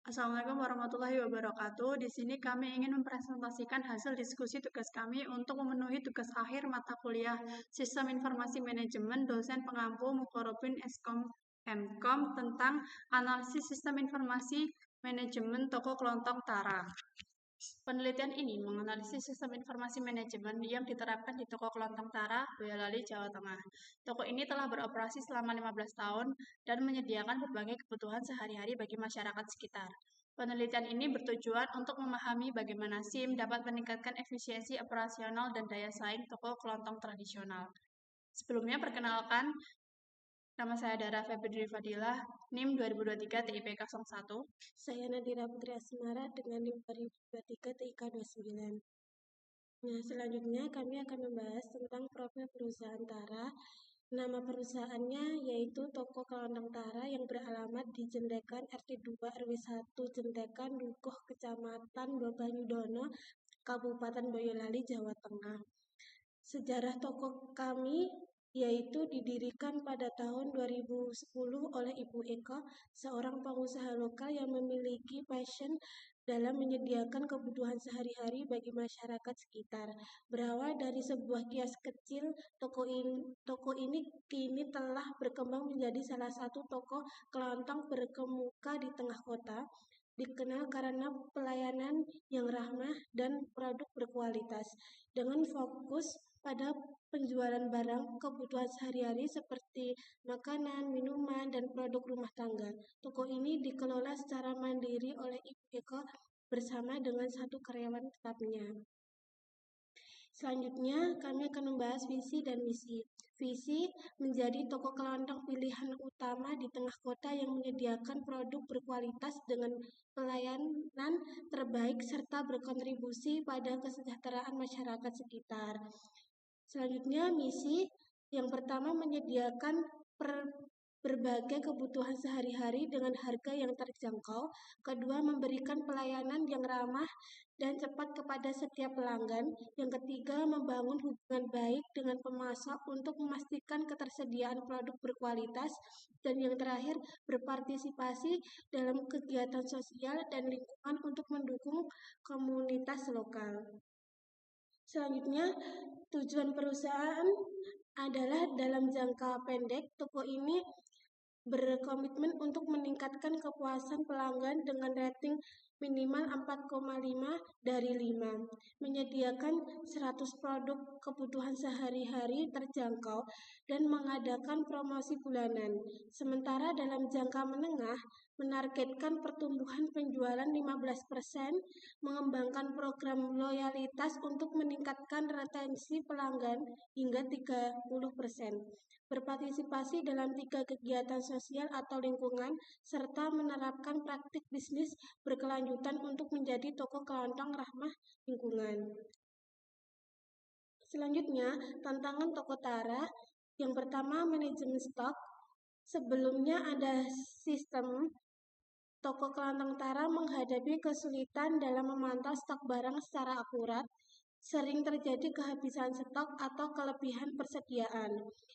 Assalamualaikum warahmatullahi wabarakatuh. Di sini kami ingin mempresentasikan hasil diskusi tugas kami untuk memenuhi tugas akhir mata kuliah Sistem Informasi Manajemen dosen pengampu Mukhorobin Eskom Mkom tentang analisis sistem informasi manajemen toko kelontong Tara. Penelitian ini menganalisis sistem informasi manajemen yang diterapkan di toko kelontong Tara, Boyolali, Jawa Tengah. Toko ini telah beroperasi selama 15 tahun dan menyediakan berbagai kebutuhan sehari-hari bagi masyarakat sekitar. Penelitian ini bertujuan untuk memahami bagaimana SIM dapat meningkatkan efisiensi operasional dan daya saing toko kelontong tradisional. Sebelumnya perkenalkan, nama saya Dara Febri Fadilah, NIM 2023 TIPK 01. Saya Nadira Putri Asmara dengan NIM 2023 TIK 29. Nah, selanjutnya kami akan membahas tentang profil perusahaan Tara. Nama perusahaannya yaitu Toko Kelontong Tara yang beralamat di Jendekan RT 2 RW 1 Jendekan Dukuh Kecamatan Banyudono, Kabupaten Boyolali, Jawa Tengah. Sejarah toko kami yaitu didirikan pada tahun 2010 oleh Ibu Eka, seorang pengusaha lokal yang memiliki passion dalam menyediakan kebutuhan sehari-hari bagi masyarakat sekitar. Berawal dari sebuah kios kecil, toko ini kini telah berkembang menjadi salah satu toko kelontong berkemuka di tengah kota, dikenal karena pelayanan yang ramah dan produk berkualitas. Dengan fokus pada penjualan barang kebutuhan sehari-hari seperti makanan, minuman, dan produk rumah tangga. Toko ini dikelola secara mandiri oleh Ibu Eko bersama dengan satu karyawan tetapnya. Selanjutnya, kami akan membahas visi dan misi. Visi menjadi toko kelontong pilihan utama di tengah kota yang menyediakan produk berkualitas dengan pelayanan terbaik serta berkontribusi pada kesejahteraan masyarakat sekitar. Selanjutnya, misi yang pertama menyediakan berbagai kebutuhan sehari-hari dengan harga yang terjangkau. Kedua, memberikan pelayanan yang ramah dan cepat kepada setiap pelanggan. Yang ketiga, membangun hubungan baik dengan pemasok untuk memastikan ketersediaan produk berkualitas. Dan yang terakhir, berpartisipasi dalam kegiatan sosial dan lingkungan untuk mendukung komunitas lokal. Selanjutnya, tujuan perusahaan adalah dalam jangka pendek, toko ini berkomitmen untuk meningkatkan kepuasan pelanggan dengan rating minimal 4,5 dari 5, menyediakan 100 produk kebutuhan sehari-hari terjangkau, dan mengadakan promosi bulanan. Sementara dalam jangka menengah, menargetkan pertumbuhan penjualan 15%, mengembangkan program loyalitas untuk meningkatkan retensi pelanggan hingga 30%, berpartisipasi dalam 3 kegiatan sosial atau lingkungan, serta menerapkan praktik bisnis berkelanjutan untuk menjadi toko kelontong ramah lingkungan. Selanjutnya, tantangan toko Tara. Yang pertama, manajemen stok. Sebelumnya ada sistem toko kelontong Tara menghadapi kesulitan dalam memantau stok barang secara akurat. Sering terjadi kehabisan stok atau kelebihan persediaan.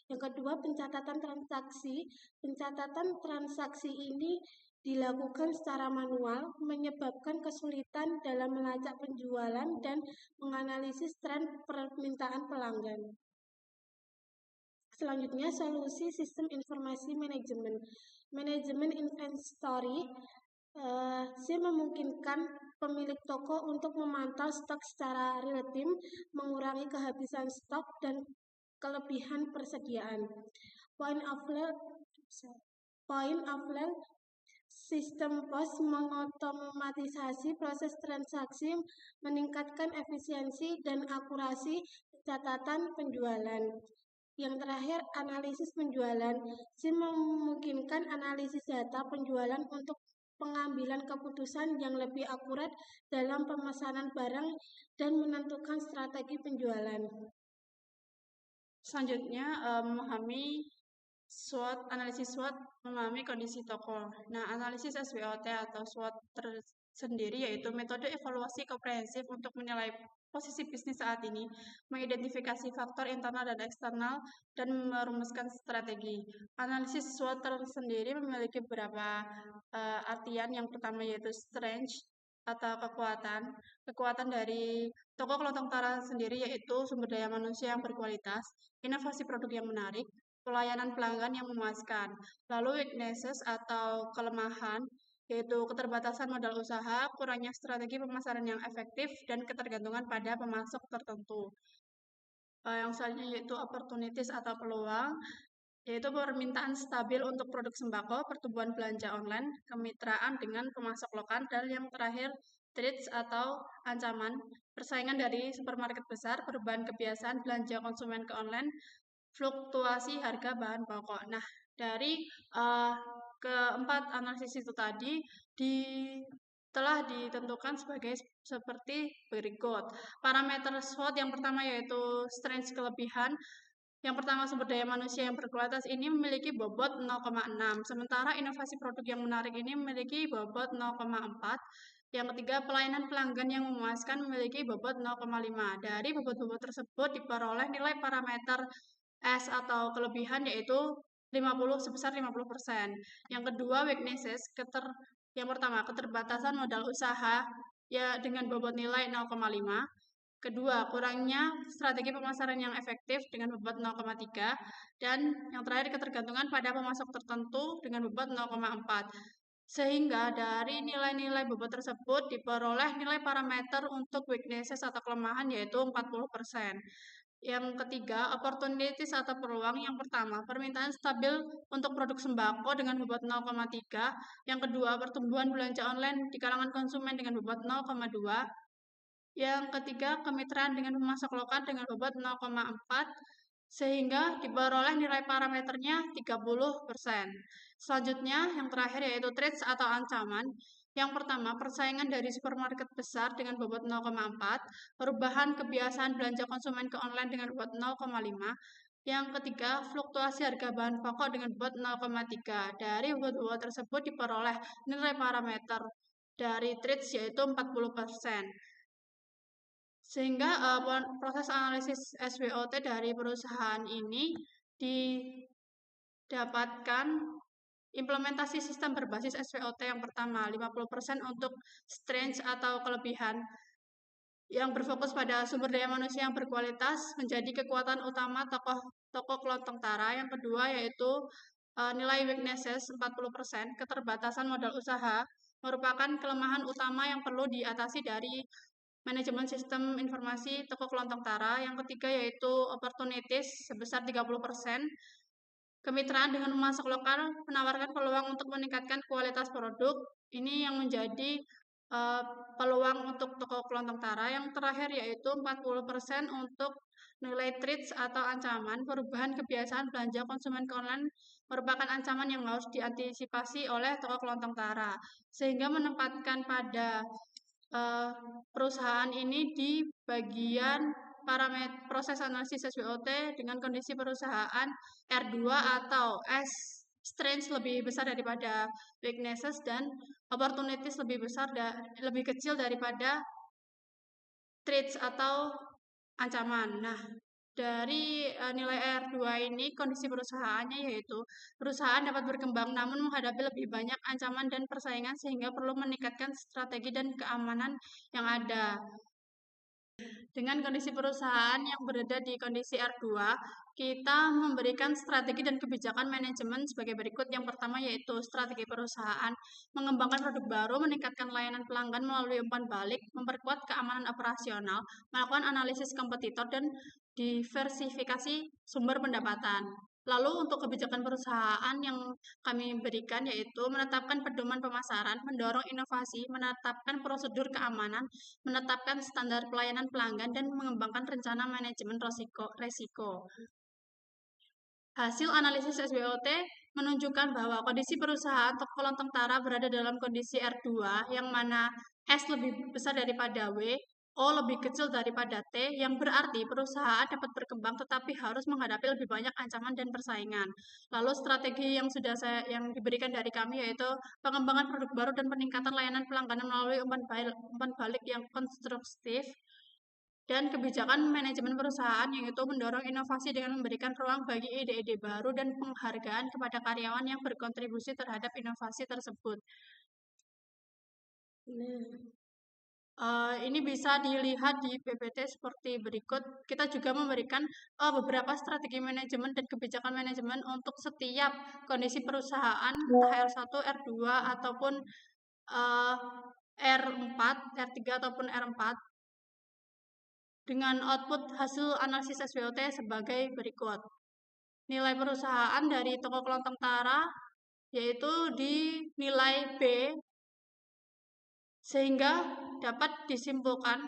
Yang kedua, pencatatan transaksi. Pencatatan transaksi ini dilakukan secara manual, menyebabkan kesulitan dalam melacak penjualan dan menganalisis tren permintaan pelanggan. Selanjutnya, solusi sistem informasi manajemen. Manajemen inventory memungkinkan pemilik toko untuk memantau stok secara real-time, mengurangi kehabisan stok dan kelebihan persediaan. Point of sale sistem POS mengotomatisasi proses transaksi, meningkatkan efisiensi dan akurasi catatan penjualan. Yang terakhir, analisis penjualan. SIM memungkinkan analisis data penjualan untuk pengambilan keputusan yang lebih akurat dalam pemesanan barang dan menentukan strategi penjualan. Selanjutnya, memahami SWOT, analisis SWOT memahami kondisi toko. Nah, analisis SWOT atau SWOT tersendiri yaitu metode evaluasi komprehensif untuk menilai posisi bisnis saat ini, mengidentifikasi faktor internal dan eksternal, dan merumuskan strategi. Analisis SWOT tersendiri memiliki beberapa artian. Yang pertama yaitu strength atau kekuatan. Kekuatan dari toko kelontong Tara sendiri yaitu sumber daya manusia yang berkualitas, inovasi produk yang menarik, pelayanan pelanggan yang memuaskan. Lalu weaknesses atau kelemahan yaitu keterbatasan modal usaha, kurangnya strategi pemasaran yang efektif, dan ketergantungan pada pemasok tertentu. Yang selanjutnya yaitu opportunities atau peluang, yaitu permintaan stabil untuk produk sembako, pertumbuhan belanja online, kemitraan dengan pemasok lokal, dan yang terakhir threats atau ancaman, persaingan dari supermarket besar, perubahan kebiasaan belanja konsumen ke online, fluktuasi harga bahan pokok. Nah, dari keempat analisis itu tadi telah ditentukan sebagai seperti berikut. Parameter SWOT yang pertama yaitu strength kelebihan. Yang pertama, sumber daya manusia yang berkualitas ini memiliki bobot 0,6, sementara inovasi produk yang menarik ini memiliki bobot 0,4. Yang ketiga, pelayanan pelanggan yang memuaskan memiliki bobot 0,5. Dari bobot-bobot tersebut diperoleh nilai parameter S atau kelebihan yaitu 50 sebesar 50%. Yang kedua, weaknesses, yang pertama, keterbatasan modal usaha ya dengan bobot nilai 0,5. Kedua, kurangnya strategi pemasaran yang efektif dengan bobot 0,3. Dan yang terakhir, ketergantungan pada pemasok tertentu dengan bobot 0,4. Sehingga dari nilai-nilai bobot tersebut diperoleh nilai parameter untuk weaknesses atau kelemahan yaitu 40%. Yang ketiga, opportunities atau peluang. Yang pertama, permintaan stabil untuk produk sembako dengan bobot 0,3. Yang kedua, pertumbuhan belanja online di kalangan konsumen dengan bobot 0,2. Yang ketiga, kemitraan dengan pemasok lokal dengan bobot 0,4, sehingga diperoleh nilai parameternya 30%. Selanjutnya, yang terakhir yaitu threats atau ancaman. Yang pertama, persaingan dari supermarket besar dengan bobot 0,4, perubahan kebiasaan belanja konsumen ke online dengan bobot 0,5. Yang ketiga, fluktuasi harga bahan pokok dengan bobot 0,3. Dari bobot-bobot tersebut diperoleh nilai parameter dari threats yaitu 40%. Sehingga proses analisis SWOT dari perusahaan ini didapatkan implementasi sistem berbasis SWOT yang pertama, 50% untuk strength atau kelebihan yang berfokus pada sumber daya manusia yang berkualitas menjadi kekuatan utama toko kelontong Tara. Yang kedua yaitu nilai weaknesses 40%, keterbatasan modal usaha merupakan kelemahan utama yang perlu diatasi dari manajemen sistem informasi toko kelontong Tara. Yang ketiga yaitu opportunities sebesar 30%. Kemitraan dengan pemasok lokal menawarkan peluang untuk meningkatkan kualitas produk. Ini yang menjadi peluang untuk toko kelontong Tara. Yang terakhir yaitu 40% untuk nilai threats atau ancaman. Perubahan kebiasaan belanja konsumen ke online merupakan ancaman yang harus diantisipasi oleh toko kelontong Tara. Sehingga menempatkan pada perusahaan ini di bagian parameter proses analisis SWOT dengan kondisi perusahaan R2 atau S strength lebih besar daripada weaknesses dan opportunities lebih kecil daripada threats atau ancaman. Nah, dari nilai R2 ini kondisi perusahaannya yaitu perusahaan dapat berkembang namun menghadapi lebih banyak ancaman dan persaingan sehingga perlu meningkatkan strategi dan keamanan yang ada. Dengan kondisi perusahaan yang berada di kondisi R2, kita memberikan strategi dan kebijakan manajemen sebagai berikut. Yang pertama yaitu strategi perusahaan, mengembangkan produk baru, meningkatkan layanan pelanggan melalui umpan balik, memperkuat keamanan operasional, melakukan analisis kompetitor, dan diversifikasi sumber pendapatan. Lalu untuk kebijakan perusahaan yang kami berikan yaitu menetapkan pedoman pemasaran, mendorong inovasi, menetapkan prosedur keamanan, menetapkan standar pelayanan pelanggan, dan mengembangkan rencana manajemen resiko. Hasil analisis SWOT menunjukkan bahwa kondisi perusahaan toko kelontong Tara berada dalam kondisi R2 yang mana S lebih besar daripada W O lebih kecil daripada T, yang berarti perusahaan dapat berkembang tetapi harus menghadapi lebih banyak ancaman dan persaingan. Lalu strategi yang diberikan dari kami yaitu pengembangan produk baru dan peningkatan layanan pelanggan melalui umpan balik yang konstruktif dan kebijakan manajemen perusahaan yaitu mendorong inovasi dengan memberikan ruang bagi ide-ide baru dan penghargaan kepada karyawan yang berkontribusi terhadap inovasi tersebut. Ini bisa dilihat di PPT seperti berikut. Kita juga memberikan beberapa strategi manajemen dan kebijakan manajemen untuk setiap kondisi perusahaan, entah R1, R2, ataupun R4, R3, ataupun R4, dengan output hasil analisis SWOT sebagai berikut. Nilai perusahaan dari toko kelontong Tara yaitu di nilai B, sehingga dapat disimpulkan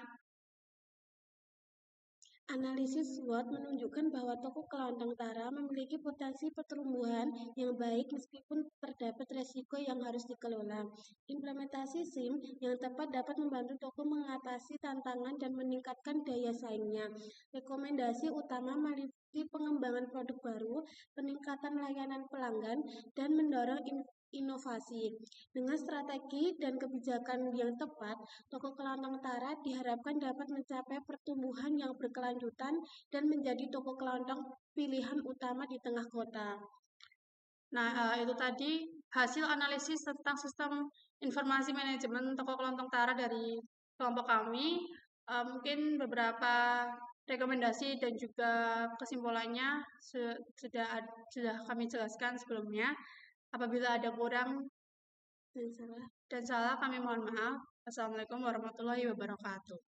analisis SWOT menunjukkan bahwa toko kelontong Tara memiliki potensi pertumbuhan yang baik meskipun terdapat resiko yang harus dikelola. Implementasi SIM yang tepat dapat membantu toko mengatasi tantangan dan meningkatkan daya saingnya. Rekomendasi utama meliputi pengembangan produk baru, peningkatan layanan pelanggan, dan mendorong inovasi. Dengan strategi dan kebijakan yang tepat, toko kelontong Tara diharapkan dapat mencapai pertumbuhan yang berkelanjutan dan menjadi toko kelontong pilihan utama di tengah kota. Nah, itu tadi hasil analisis tentang sistem informasi manajemen toko kelontong Tara dari kelompok kami. Mungkin beberapa rekomendasi dan juga kesimpulannya sudah kami jelaskan sebelumnya. Apabila ada kurang dan salah, kami mohon maaf. Assalamualaikum warahmatullahi wabarakatuh.